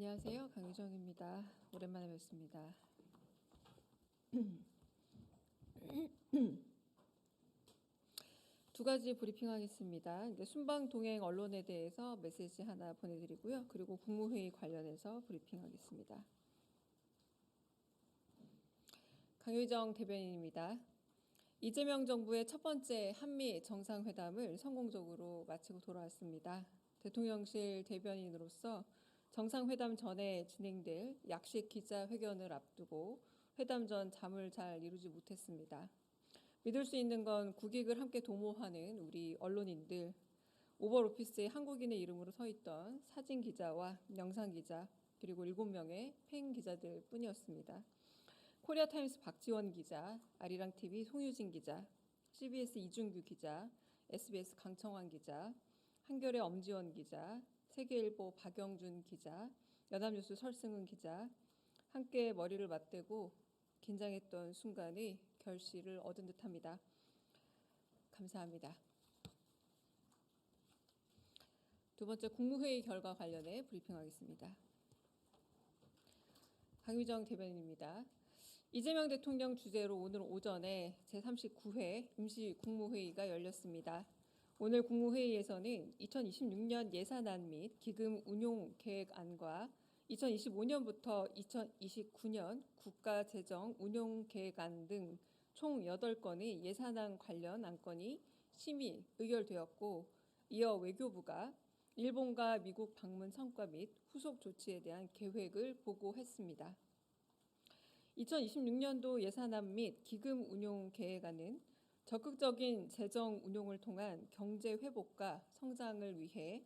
안녕하세요. 강유정입니다. 오랜만에 뵙습니다. 두 가지 브리핑하겠습니다. 순방 동행 언론에 대해서 메시지 하나 보내드리고요. 그리고 국무회의 관련해서 브리핑하겠습니다. 강유정 대변인입니다. 이재명 정부의 첫 번째 한미 정상회담을 성공적으로 마치고 돌아왔습니다. 대통령실 대변인으로서 정상회담 전에 진행될 약식 기자회견을 앞두고 회담 전 잠을 잘 이루지 못했습니다. 믿을 수 있는 건 국익을 함께 도모하는 우리 언론인들, 오버오피스에 한국인의 이름으로 서 있던 사진 기자와 영상 기자, 그리고 7명의 팬 기자들 뿐이었습니다. 코리아타임스 박지원 기자, 아리랑TV 송유진 기자, CBS 이준규 기자, SBS 강청환 기자, 한겨레 엄지원 기자, 세계일보 박영준 기자, 연합뉴스 설승은 기자, 함께 머리를 맞대고 긴장했던 순간의 결실을 얻은 듯합니다. 감사합니다. 두 번째 국무회의 결과 관련해 브리핑하겠습니다. 강유정 대변인입니다. 이재명 대통령 주재로 오늘 오전에 제39회 임시국무회의가 열렸습니다. 오늘 국무회의에서는 2026년 예산안 및 기금 운용 계획안과 2025년부터 2029년 국가재정 운용 계획안 등 총 8건의 예산안 관련 안건이 심의, 의결되었고, 이어 외교부가 일본과 미국 방문 성과 및 후속 조치에 대한 계획을 보고했습니다. 2026년도 예산안 및 기금 운용 계획안은 적극적인 재정 운용을 통한 경제 회복과 성장을 위해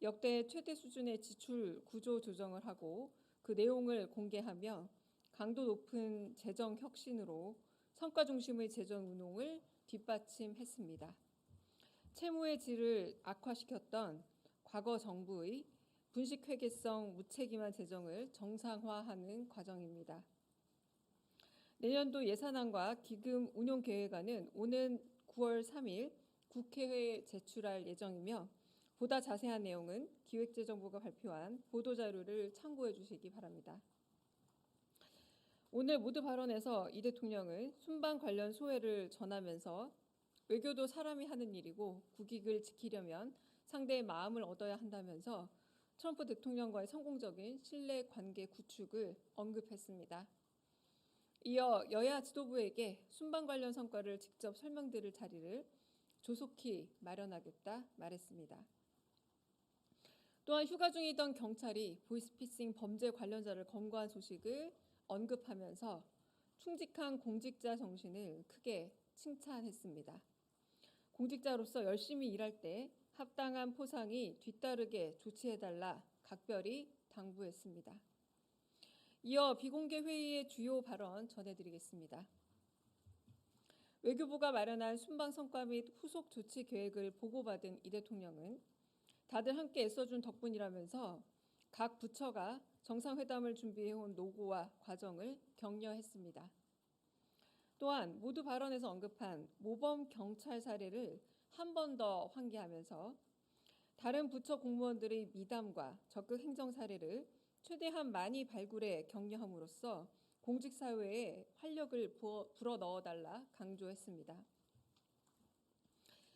역대 최대 수준의 지출 구조 조정을 하고 그 내용을 공개하며 강도 높은 재정 혁신으로 성과 중심의 재정 운용을 뒷받침했습니다. 채무의 질을 악화시켰던 과거 정부의 분식회계성 무책임한 재정을 정상화하는 과정입니다. 내년도 예산안과 기금 운용 계획안은 오는 9월 3일 국회에 제출할 예정이며 보다 자세한 내용은 기획재정부가 발표한 보도자료를 참고해 주시기 바랍니다. 오늘 모두 발언에서 이 대통령은 순방 관련 소회를 전하면서 외교도 사람이 하는 일이고 국익을 지키려면 상대의 마음을 얻어야 한다면서 트럼프 대통령과의 성공적인 신뢰 관계 구축을 언급했습니다. 이어 여야 지도부에게 순방 관련 성과를 직접 설명드릴 자리를 조속히 마련하겠다 말했습니다. 또한 휴가 중이던 경찰이 보이스피싱 범죄 관련자를 검거한 소식을 언급하면서 충직한 공직자 정신을 크게 칭찬했습니다. 공직자로서 열심히 일할 때 합당한 포상이 뒤따르게 조치해달라 각별히 당부했습니다. 이어 비공개 회의의 주요 발언 전해드리겠습니다. 외교부가 마련한 순방 성과 및 후속 조치 계획을 보고받은 이 대통령은 다들 함께 애써준 덕분이라면서 각 부처가 정상회담을 준비해온 노고와 과정을 격려했습니다. 또한 모두 발언에서 언급한 모범 경찰 사례를 한 번 더 환기하면서 다른 부처 공무원들의 미담과 적극 행정 사례를 최대한 많이 발굴해 격려함으로써 공직사회에 활력을 불어넣어달라 강조했습니다.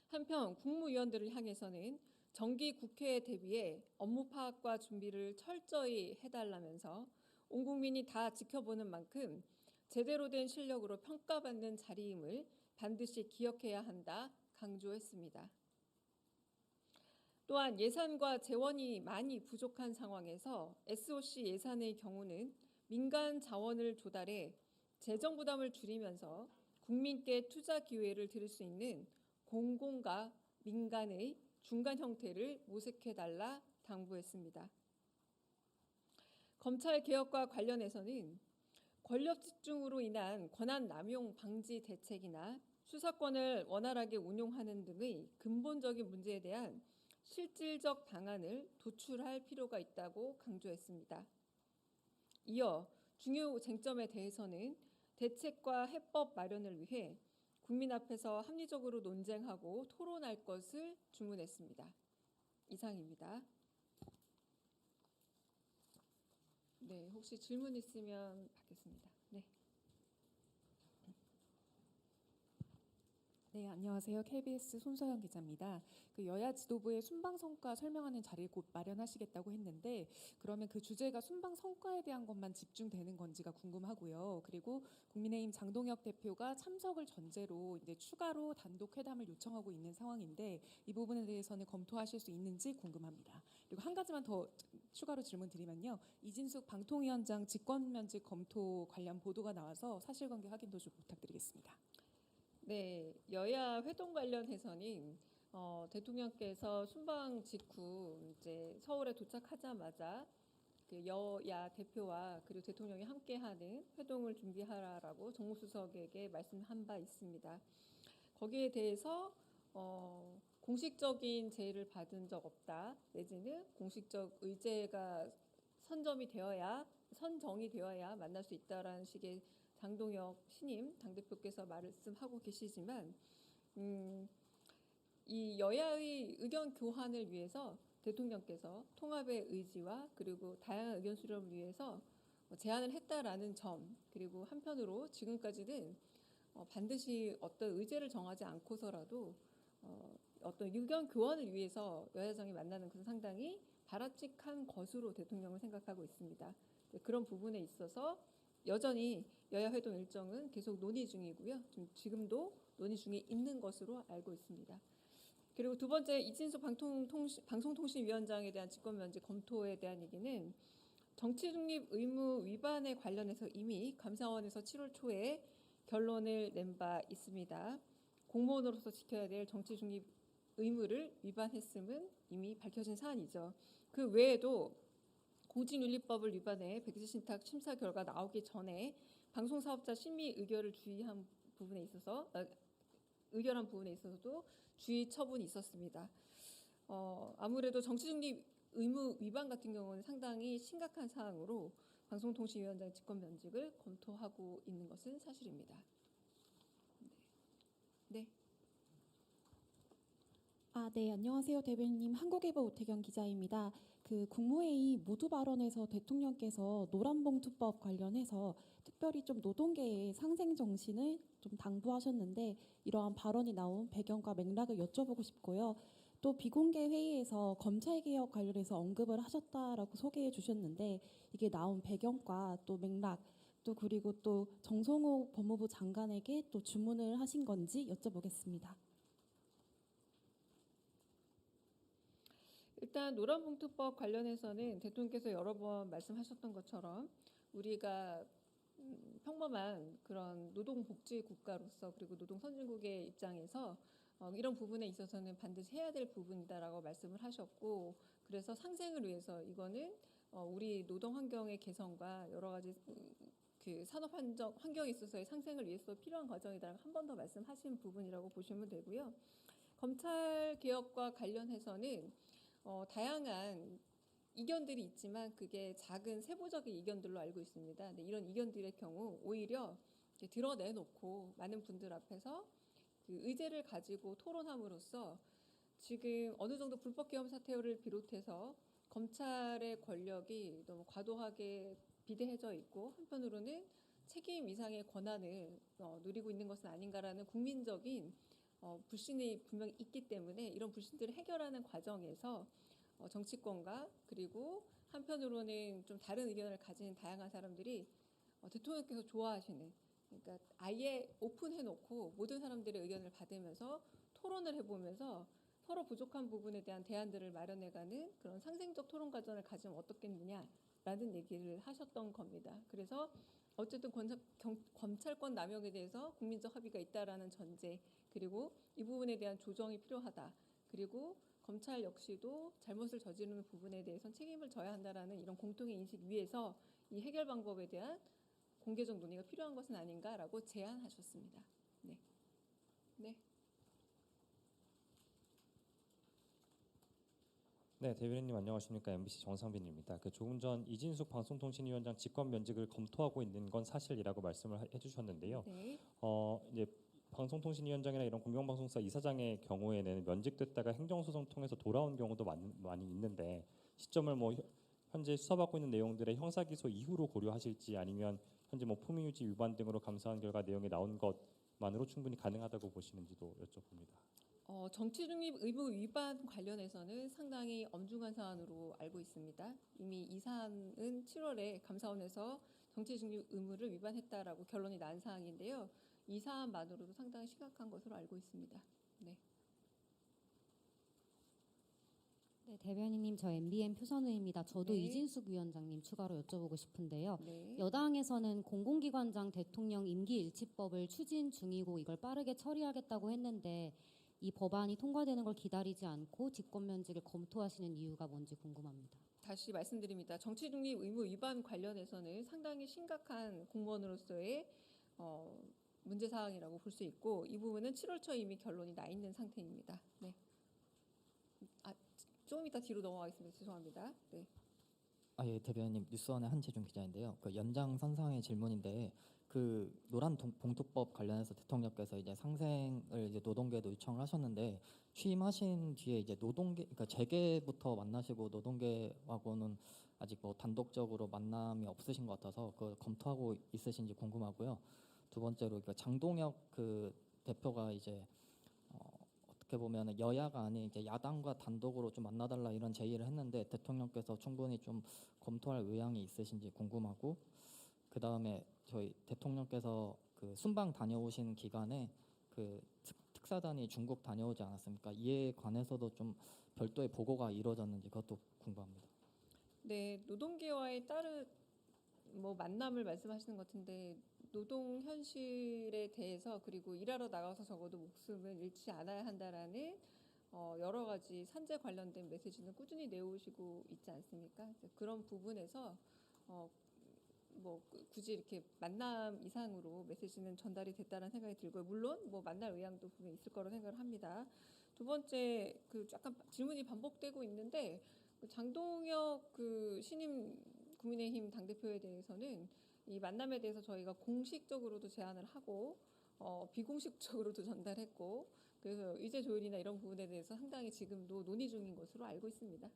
한편 국무위원들을 향해서는 정기 국회에 대비해 업무 파악과 준비를 철저히 해달라면서 온 국민이 다 지켜보는 만큼 제대로 된 실력으로 평가받는 자리임을 반드시 기억해야 한다 강조했습니다. 또한 예산과 재원이 많이 부족한 상황에서 SOC 예산의 경우는 민간 자원을 조달해 재정 부담을 줄이면서 국민께 투자 기회를 드릴 수 있는 공공과 민간의 중간 형태를 모색해달라 당부했습니다. 검찰 개혁과 관련해서는 권력 집중으로 인한 권한 남용 방지 대책이나 수사권을 원활하게 운용하는 등의 근본적인 문제에 대한 실질적 방안을 도출할 필요가 있다고 강조했습니다. 이어 중요 쟁점에 대해서는 대책과 해법 마련을 위해 국민 앞에서 합리적으로 논쟁하고 토론할 것을 주문했습니다. 이상입니다. 네, 혹시 질문 있으면 받겠습니다. 네. 네, 안녕하세요. KBS 손서영 기자입니다. 그 여야 지도부의 순방 성과 설명하는 자리를 곧 마련하시겠다고 했는데 그러면 그 주제가 순방 성과에 대한 것만 집중되는 건지가 궁금하고요. 그리고 국민의힘 장동혁 대표가 참석을 전제로 이제 추가로 단독 회담을 요청하고 있는 상황인데 이 부분에 대해서는 검토하실 수 있는지 궁금합니다. 그리고 한 가지만 더 추가로 질문 드리면요. 이진숙 방통위원장 직권면직 검토 관련 보도가 나와서 사실관계 확인도 좀 부탁드리겠습니다. 네, 여야 회동 관련해서는 대통령께서 순방 직후 이제 서울에 도착하자마자 그 여야 대표와 그리고 대통령이 함께하는 회동을 준비하라라고 정무수석에게 말씀한 바 있습니다. 거기에 대해서 공식적인 제의를 받은 적 없다, 내지는 공식적 의제가 선정이 되어야 만날 수 있다라는 식의 장동혁 신임 당대표께서 말씀하고 계시지만 이 여야의 의견 교환을 위해서 대통령께서 통합의 의지와 그리고 다양한 의견 수렴을 위해서 제안을 했다라는 점, 그리고 한편으로 지금까지는 반드시 어떤 의제를 정하지 않고서라도 어떤 의견 교환을 위해서 여야정이 만나는 것은 상당히 바람직한 것으로 대통령은 생각하고 있습니다. 그런 부분에 있어서 여전히 여야 회동 일정은 계속 논의 중이고요. 지금도 논의 중에 있는 것으로 알고 있습니다. 그리고 두 번째, 이진숙 방송통신위원장에 대한 직권면직 검토에 대한 얘기는 정치중립 의무 위반에 관련해서 이미 감사원에서 7월 초에 결론을 낸 바 있습니다. 공무원으로서 지켜야 될 정치중립 의무를 위반했음은 이미 밝혀진 사안이죠. 그 외에도 공직윤리법을 위반해 백지신탁 심사 결과 나오기 전에 방송사업자 심의 의결을 의결한 부분에 있어서도 주의 처분이 있었습니다. 아무래도 정치중립 의무 위반 같은 경우는 상당히 심각한 사항으로 방송통신위원장 직권면직을 검토하고 있는 것은 사실입니다. 네. 네, 안녕하세요, 대변인님. 한국일보 오태경 기자입니다. 그 국무회의 모두 발언에서 대통령께서 노란봉투법 관련해서 특별히 좀 노동계의 상생 정신을 좀 당부하셨는데 이러한 발언이 나온 배경과 맥락을 여쭤보고 싶고요. 또 비공개 회의에서 검찰개혁 관련해서 언급을 하셨다라고 소개해 주셨는데 이게 나온 배경과 또 맥락 또 그리고 또 정성호 법무부 장관에게 또 주문을 하신 건지 여쭤보겠습니다. 일단 노란봉투법 관련해서는 대통령께서 여러 번 말씀하셨던 것처럼 우리가 평범한 그런 노동복지 국가로서 그리고 노동선진국의 입장에서 이런 부분에 있어서는 반드시 해야 될 부분이다라고 말씀을 하셨고, 그래서 상생을 위해서 이거는 우리 노동 환경의 개선과 여러 가지 그 산업 환경에 있어서의 상생을 위해서 필요한 과정이다라고 한 번 더 말씀하신 부분이라고 보시면 되고요. 검찰 개혁과 관련해서는 다양한 이견들이 있지만 그게 작은 세부적인 이견들로 알고 있습니다. 근데 이런 이견들의 경우 오히려 드러내놓고 많은 분들 앞에서 그 의제를 가지고 토론함으로써 지금 어느 정도 불법계엄 사태를 비롯해서 검찰의 권력이 너무 과도하게 비대해져 있고 한편으로는 책임 이상의 권한을 누리고 있는 것은 아닌가라는 국민적인 불신이 분명히 있기 때문에 이런 불신들을 해결하는 과정에서 정치권과 그리고 한편으로는 좀 다른 의견을 가진 다양한 사람들이 대통령께서 좋아하시는, 그러니까 아예 오픈해놓고 모든 사람들의 의견을 받으면서 토론을 해보면서 서로 부족한 부분에 대한 대안들을 마련해가는 그런 상생적 토론 과정을 가지면 어떻겠느냐라는 얘기를 하셨던 겁니다. 그래서 어쨌든 검찰권 남용에 대해서 국민적 합의가 있다라는 전제, 그리고 이 부분에 대한 조정이 필요하다. 그리고 검찰 역시도 잘못을 저지르는 부분에 대해서는 책임을 져야 한다라는 이런 공통의 인식 위에서 이 해결 방법에 대한 공개적 논의가 필요한 것은 아닌가라고 제안하셨습니다. 네. 네. 네, 대변인님 안녕하십니까? MBC 정상빈입니다. 조금 전 이진숙 방송통신위원장 직권 면직을 검토하고 있는 건 사실이라고 말씀을 해주셨는데요. 네. 이제 방송통신위원장이나 이런 공영방송사 이사장의 경우에는 면직됐다가 행정소송 통해서 돌아온 경우도 많이 있는데 시점을 현재 수사받고 있는 내용들의 형사 기소 이후로 고려하실지 아니면 현재 뭐 품위유지 위반 등으로 감사한 결과 내용이 나온 것만으로 충분히 가능하다고 보시는지도 여쭤봅니다. 정치 중립 의무 위반 관련해서는 상당히 엄중한 사안으로 알고 있습니다. 이미 이 사안은 7월에 감사원에서 정치 중립 의무를 위반했다라고 결론이 난 사항인데요. 이 사안만으로도 상당히 심각한 것으로 알고 있습니다. 네. 네, 대변인님, 저 MBN 표선우입니다. 저도 네. 이진숙 위원장님 추가로 여쭤보고 싶은데요. 네. 여당에서는 공공기관장 대통령 임기일치법을 추진 중이고 이걸 빠르게 처리하겠다고 했는데 이 법안이 통과되는 걸 기다리지 않고 직권면직을 검토하시는 이유가 뭔지 궁금합니다. 다시 말씀드립니다. 정치 중립 의무 위반 관련해서는 상당히 심각한 공무원으로서의 문제 사항이라고 볼 수 있고 이 부분은 7월 초 이미 결론이 나 있는 상태입니다. 네. 조금 이따 뒤로 넘어가겠습니다. 죄송합니다. 네. 예, 대변인님 뉴스원의 한재준 기자인데요. 그 연장선상의 질문인데 그 노란 봉투법 관련해서 대통령께서 이제 상생을 이제 노동계에도 요청을 하셨는데 취임하신 뒤에 이제 노동계 그러니까 재계부터 만나시고 노동계하고는 아직 뭐 단독적으로 만남이 없으신 것 같아서 그걸 검토하고 있으신지 궁금하고요. 두 번째로 그 장동혁 그 대표가 이제 어떻게 보면 여야가 아닌 이제 야당과 단독으로 좀 만나달라 이런 제의를 했는데 대통령께서 충분히 좀 검토할 의향이 있으신지 궁금하고 그 다음에 저희 대통령께서 그 순방 다녀오신 기간에 그 특사단이 중국 다녀오지 않았습니까? 이에 관해서도 좀 별도의 보고가 이루어졌는지 그것도 궁금합니다. 네, 노동계와의 다른 만남을 말씀하시는 것 같은데 노동 현실에 대해서 그리고 일하러 나가서 적어도 목숨을 잃지 않아야 한다라는 여러 가지 산재 관련된 메시지는 꾸준히 내오시고 있지 않습니까? 그런 부분에서 굳이 이렇게 만남 이상으로 메시지는 전달이 됐다는 생각이 들고요. 물론 만날 의향도 분명히 있을 거라고 생각을 합니다. 두 번째 약간 질문이 반복되고 있는데 장동혁 신임 국민의힘 당대표에 대해서는 이 만남에 대해서 저희가 공식적으로도 제안을 하고 비공식적으로도 전달했고 그래서 의제 조율이나 이런 부분에 대해서 상당히 지금도 논의 중인 것으로 알고 있습니다.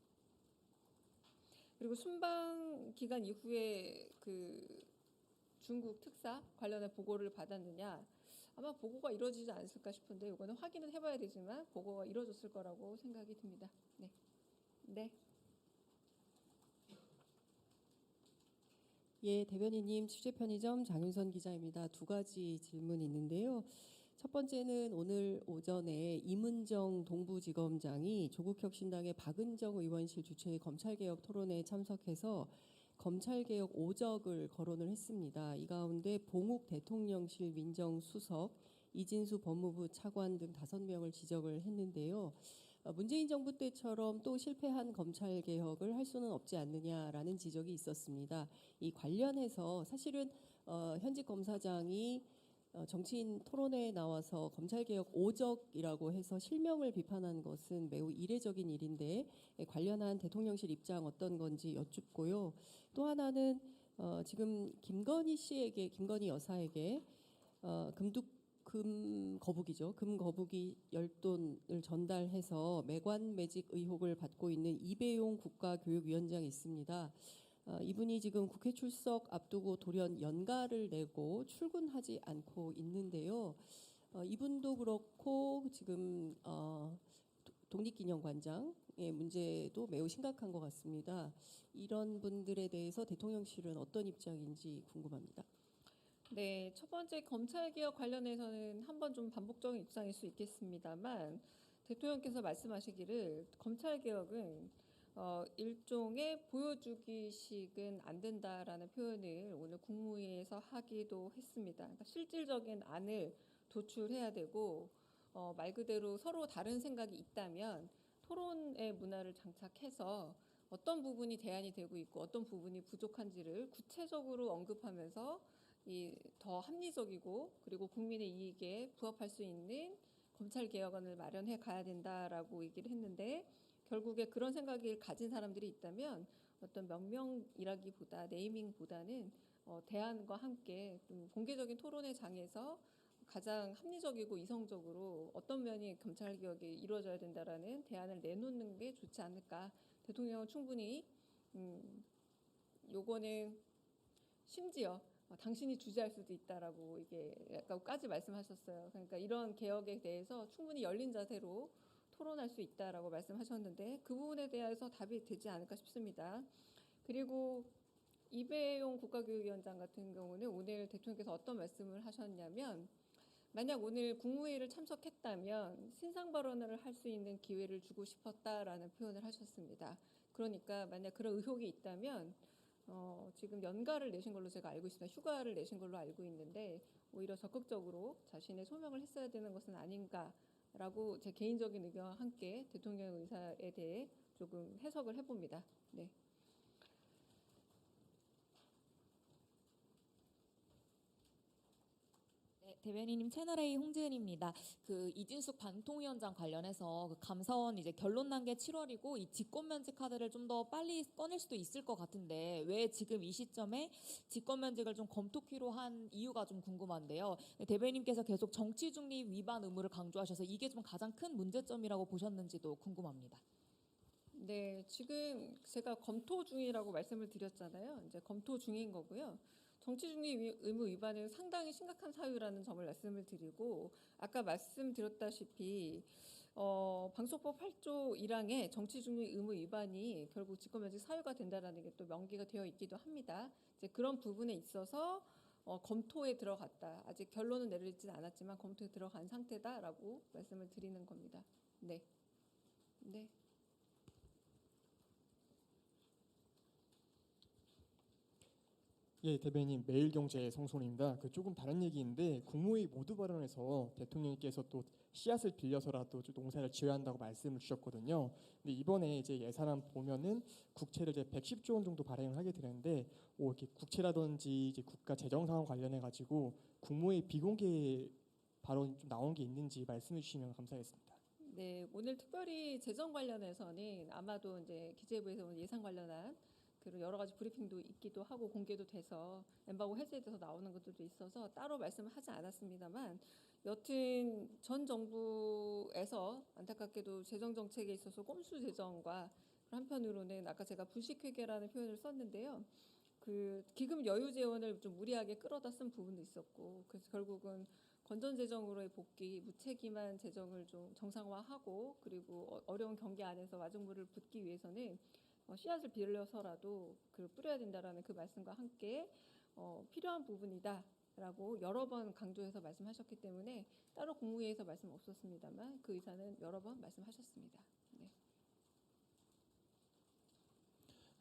그리고 순방 기간 이후에 중국 특사 관련한 보고를 받았느냐 아마 보고가 이루어지지 않았을까 싶은데 이거는 확인은 해봐야 되지만 보고가 이루어졌을 거라고 생각이 듭니다. 네. 네. 예, 대변인님 취재 편의점 장윤선 기자입니다. 두 가지 질문이 있는데요. 첫 번째는 오늘 오전에 이문정 동부지검장이 조국혁신당의 박은정 의원실 주최의 검찰개혁 토론회에 참석해서 검찰개혁 5적을 거론을 했습니다. 이 가운데 봉욱 대통령실 민정수석, 이진수 법무부 차관 등 5명을 지적을 했는데요. 문재인 정부 때처럼 또 실패한 검찰 개혁을 할 수는 없지 않느냐라는 지적이 있었습니다. 이 관련해서 사실은 현직 검사장이 정치인 토론회에 나와서 검찰 개혁 5적이라고 해서 실명을 비판한 것은 매우 이례적인 일인데 관련한 대통령실 입장 어떤 건지 여쭙고요. 또 하나는 지금 김건희 여사에게 금 거북이 10돈을 전달해서 매관 매직 의혹을 받고 있는 이배용 국가교육위원장이 있습니다. 이분이 지금 국회 출석 앞두고 돌연 연가를 내고 출근하지 않고 있는데요. 이분도 그렇고 지금 독립기념관장의 문제도 매우 심각한 것 같습니다. 이런 분들에 대해서 대통령실은 어떤 입장인지 궁금합니다. 네, 첫 번째 검찰개혁 관련해서는 한번 좀 반복적인 입장일 수 있겠습니다만 대통령께서 말씀하시기를 검찰개혁은 일종의 보여주기식은 안 된다라는 표현을 오늘 국무회의에서 하기도 했습니다. 그러니까 실질적인 안을 도출해야 되고 말 그대로 서로 다른 생각이 있다면 토론의 문화를 장착해서 어떤 부분이 대안이 되고 있고 어떤 부분이 부족한지를 구체적으로 언급하면서 더 합리적이고 그리고 국민의 이익에 부합할 수 있는 검찰 개혁안을 마련해 가야 된다라고 얘기를 했는데 결국에 그런 생각을 가진 사람들이 있다면 어떤 명명이라기보다 네이밍보다는 대안과 함께 좀 공개적인 토론회 장에서 가장 합리적이고 이성적으로 어떤 면이 검찰 개혁이 이루어져야 된다라는 대안을 내놓는 게 좋지 않을까. 대통령은 충분히 요거는 심지어 당신이 주재할 수도 있다라고 이게 약간까지 말씀하셨어요. 그러니까 이런 개혁에 대해서 충분히 열린 자세로 토론할 수 있다라고 말씀하셨는데 그 부분에 대해서 답이 되지 않을까 싶습니다. 그리고 이배용 국가교육위원장 같은 경우는 오늘 대통령께서 어떤 말씀을 하셨냐면 만약 오늘 국무회의를 참석했다면 신상 발언을 할 수 있는 기회를 주고 싶었다라는 표현을 하셨습니다. 그러니까 만약 그런 의혹이 있다면 지금 연가를 내신 걸로 제가 알고 있습니다. 휴가를 내신 걸로 알고 있는데 오히려 적극적으로 자신의 소명을 했어야 되는 것은 아닌가라고 제 개인적인 의견과 함께 대통령 의사에 대해 조금 해석을 해봅니다. 네. 네, 대변인님 채널A 홍지은입니다. 그 이진숙 방통위원장 관련해서 그 감사원 이제 결론 난 게 7월이고 이 직권면직 카드를 좀 더 빨리 꺼낼 수도 있을 것 같은데 왜 지금 이 시점에 직권면직을 좀 검토키로 한 이유가 좀 궁금한데요. 네, 대변인님께서 계속 정치 중립 위반 의무를 강조하셔서 이게 좀 가장 큰 문제점이라고 보셨는지도 궁금합니다. 네, 지금 제가 검토 중이라고 말씀을 드렸잖아요. 이제 검토 중인 거고요. 정치중립 의무 위반은 상당히 심각한 사유라는 점을 말씀을 드리고 아까 말씀드렸다시피 방송법 8조 1항에 정치중립 의무 위반이 결국 직권면직 사유가 된다라는 게 또 명기가 되어 있기도 합니다. 이제 그런 부분에 있어서 검토에 들어갔다. 아직 결론은 내리진 않았지만 검토에 들어간 상태다라고 말씀을 드리는 겁니다. 네, 네. 예, 대변인 매일경제 성손입니다. 그 조금 다른 얘기인데 국무회의 모두 발언에서 대통령께서 또 씨앗을 빌려서라도 좀 농사를 지어야 한다고 말씀을 주셨거든요. 근데 이번에 이제 예산안 보면은 국채를 이제 110조 원 정도 발행을 하게 되는데 이렇게 국채라든지 이제 국가 재정 상황 관련해 가지고 국무회의 비공개 발언이 좀 나온 게 있는지 말씀해 주시면 감사하겠습니다. 네, 오늘 특별히 재정 관련해서는 아마도 이제 기재부에서 오늘 예산 관련한 그런 여러 가지 브리핑도 있기도 하고 공개도 돼서 엠바고 해제돼서 나오는 것들도 있어서 따로 말씀을 하지 않았습니다만 여튼 전 정부에서 안타깝게도 재정 정책에 있어서 꼼수 재정과 한편으로는 아까 제가 불식회계라는 표현을 썼는데요. 그 기금 여유 재원을 좀 무리하게 끌어다 쓴 부분도 있었고 그래서 결국은 건전 재정으로의 복귀, 무책임한 재정을 좀 정상화하고 그리고 어려운 경기 안에서 마중물을 붓기 위해서는 씨앗을 빌려서라도 그 뿌려야 된다라는 그 말씀과 함께 필요한 부분이다라고 여러 번 강조해서 말씀하셨기 때문에 따로 국무회의에서 말씀 없었습니다만 그 의사는 여러 번 말씀하셨습니다. 네.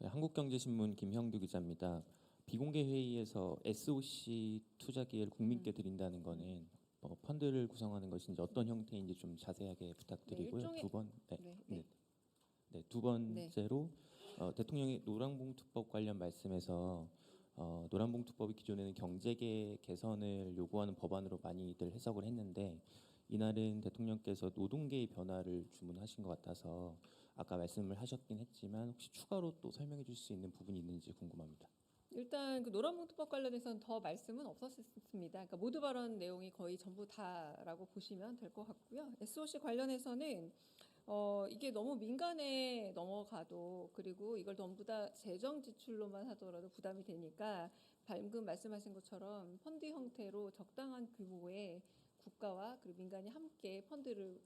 네, 한국경제신문 김형규 기자입니다. 비공개 회의에서 SOC 투자 기회를 국민께 드린다는 거는 펀드를 구성하는 것인지 어떤 형태인지 좀 자세하게 부탁드리고요. 네, 두 번째로 대통령이 노란봉투법 관련 말씀에서 노란봉투법이 기존에는 경제계 개선을 요구하는 법안으로 많이들 해석을 했는데 이날은 대통령께서 노동계의 변화를 주문하신 것 같아서 아까 말씀을 하셨긴 했지만 혹시 추가로 또 설명해 줄 수 있는 부분이 있는지 궁금합니다. 일단 그 노란봉투법 관련해서는 더 말씀은 없었습니다. 그러니까 모두 발언 내용이 거의 전부 다라고 보시면 될 것 같고요. SOC 관련해서는 이게 너무 민간에 넘어가도 그리고 이걸 전부 다 재정 지출로만 하더라도 부담이 되니까 방금 말씀하신 것처럼 펀드 형태로 적당한 규모의 국가와 그리고 민간이 함께 펀드를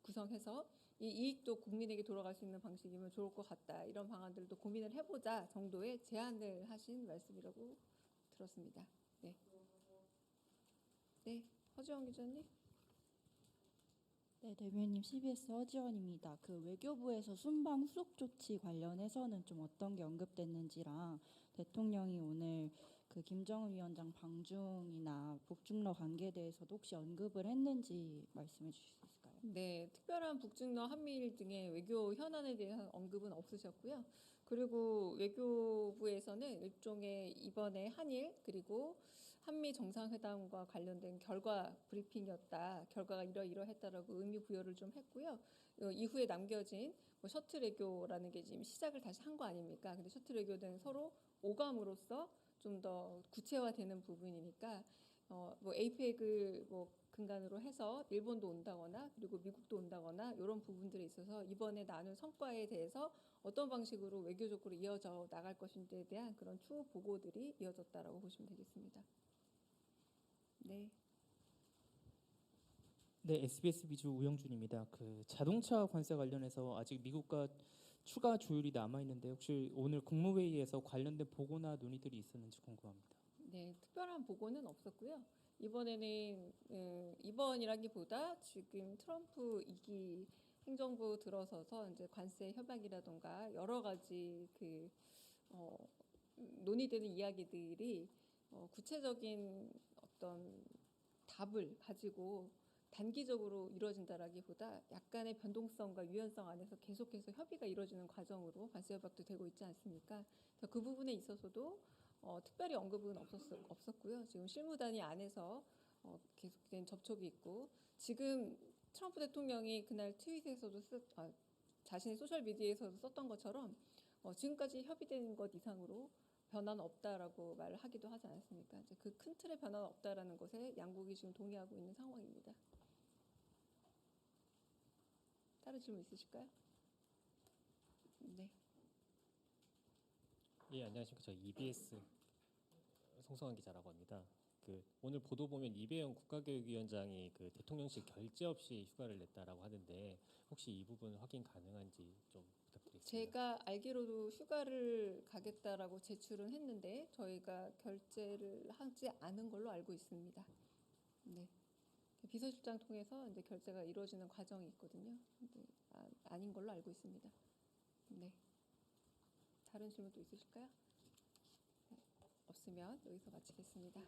구성해서 이 이익도 국민에게 돌아갈 수 있는 방식이면 좋을 것 같다. 이런 방안들도 고민을 해보자 정도의 제안을 하신 말씀이라고 들었습니다. 네, 네, 허지원 기자님. 네, 대변인님 CBS 허지원입니다. 그 외교부에서 순방 후속 조치 관련해서는 좀 어떤 게 언급됐는지랑 대통령이 오늘 그 김정은 위원장 방중이나 북중러 관계에 대해서도 혹시 언급을 했는지 말씀해 주실 수 있을까요? 네, 특별한 북중러 한미일 등의 외교 현안에 대한 언급은 없으셨고요. 그리고 외교부에서는 일종의 이번에 한일 그리고 한미 정상회담과 관련된 결과 브리핑이었다. 결과가 이러이러했다라고 의미 부여를 좀 했고요. 이후에 남겨진 셔틀 외교라는 게 지금 시작을 다시 한 거 아닙니까? 근데 셔틀 외교는 서로 오감으로써 좀 더 구체화되는 부분이니까 에이펙을 근간으로 해서 일본도 온다거나 그리고 미국도 온다거나 이런 부분들에 있어서 이번에 나눈 성과에 대해서 어떤 방식으로 외교적으로 이어져 나갈 것인지에 대한 그런 추후 보고들이 이어졌다라고 보시면 되겠습니다. 네. 네, SBS 비주 우영준입니다. 그 자동차 관세 관련해서 아직 미국과 추가 조율이 남아 있는데 혹시 오늘 국무회의에서 관련된 보고나 논의들이 있었는지 궁금합니다. 네, 특별한 보고는 없었고요. 이번에는 이번이라기보다 지금 트럼프 2기 행정부 들어서서 이제 관세 협약이라던가 여러 가지 논의되는 이야기들이 구체적인 어떤 답을 가지고 단기적으로 이루어진다라기보다 약간의 변동성과 유연성 안에서 계속해서 협의가 이루어지는 과정으로 관세 협약도 되고 있지 않습니까? 그래서 그 부분에 있어서도 특별히 언급은 없었고요. 지금 실무단위 안에서 계속된 접촉이 있고 지금 트럼프 대통령이 그날 트윗에서도 자신의 소셜 미디어에서도 썼던 것처럼 지금까지 협의된 것 이상으로 변화는 없다라고 말을 하기도 하지 않았습니까? 이제 그 큰 틀의 변화는 없다라는 것에 양국이 지금 동의하고 있는 상황입니다. 다른 질문 있으실까요? 네. 예, 안녕하십니까. 저 EBS 송성환 기자라고 합니다. 오늘 보도 보면 이배영 국가교육위원장이 대통령실 결재 없이 휴가를 냈다라고 하는데 혹시 이 부분 확인 가능한지 좀 부탁드리겠습니다. 제가 알기로도 휴가를 가겠다라고 제출은 했는데 저희가 결재를 하지 않은 걸로 알고 있습니다. 네. 비서실장 통해서 이제 결재가 이루어지는 과정이 있거든요. 근데 아닌 걸로 알고 있습니다. 네. 다른 질문 또 있으실까요? 네. 없으면 여기서 마치겠습니다.